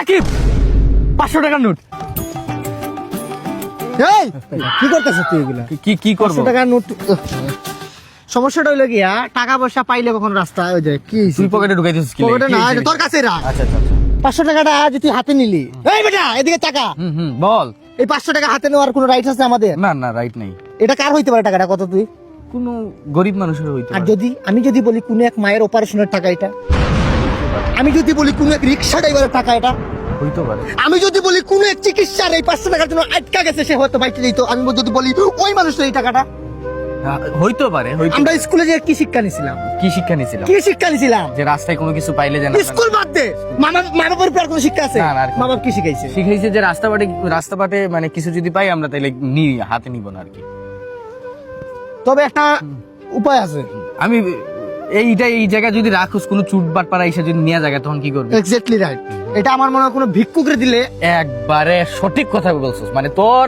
রাকিব 500 টাকার নোট। এই কি করতেছ তুই এগুলা? কি করব? 500 টাকার নোট। সমস্যাটা হইলো গিয়া টাকা পয়সা পাইলে কখন রাস্তায় ওই যে কি তুই পকেটে ঢুকাইছিস কি? পকেটে না, এটা তোর কাছে রাখ। আচ্ছা আচ্ছা 500 টাকাটা যদি তুই হাতে নিলি, এই বেটা এদিকে টাকা, বল। এই 500 টাকা হাতে নেওয়ার কোনো রাইট আছে আমাদের? না না রাইট নেই। এটা কার হইতে পারে টাকাটা কত তুই? কোনো গরিব মানুষের হইতো। আর যদি আমি যদি বলি কোন এক মায়ের অপারেশনের টাকা এটা, আমি যদি বলি কোন এক রিক্সা ড্রাইভারের টাকা এটা, হইতো পারে। আমি যদি বলি কোন এক চিকিৎসার এই 500 টাকার জন্য আটকা গেছে, সে হয়তো বাইতে দিত, আমি যদি বলি ওই মানুষের এই টাকাটা। হইতো পারে। আমরা স্কুলে যে কি শিক্ষা নিছিলাম? কি শিক্ষা নিছিলাম? কি শিক্ষা নিছিলাম? যে রাস্তায় কোনো কিছু পাইলে যেন স্কুল বাদ দে, মা বাবার উপর আর কোনো শিক্ষা আছে? না, না, আর কি। মা বাবা কি শিখাইছে? শিখাইছে যে রাস্তাঘাটে মানে কিছু যদি পাই আমরা তাইলে হাতে নিব না আর কি। তবে একটা উপায় আছে। আমি এই জায়গায় যদি রাখুস কোনো চুটবাট পাড়া এসে যদি নিয়ে জায়গা তখন কি করবি? Exactly right. এটা আমার মনে হয় কোনো ভিক্ষুকরে দিলে। একবারে সঠিক কথা বলছিস, মানে তোর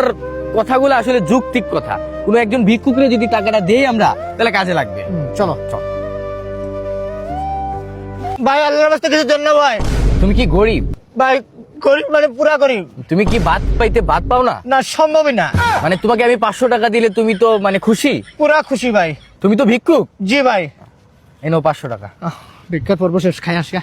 কথাগুলো আসলে যৌক্তিক কথা। কোনো একজন ভিক্ষুকরে যদি টাকাটা দেই আমরা তাহলে কাজে লাগবে। চলো চল ভাই, আল্লাহর রাস্তায় কিছু দেন না ভাই। তুমি কি গরিব? ভাই গরিব মানে পুরা গরিব তুমি কি ভাত পাও না? না, সম্ভবই না। মানে তোমাকে আমি 500 টাকা দিলে তুমি তো মানে খুশি? পুরা খুশি ভাই। তুমি তো ভিক্ষুক। জি ভাই। এনো 500 টাকা। ভিক্ষার পর্ব শেষ, খাই আসা।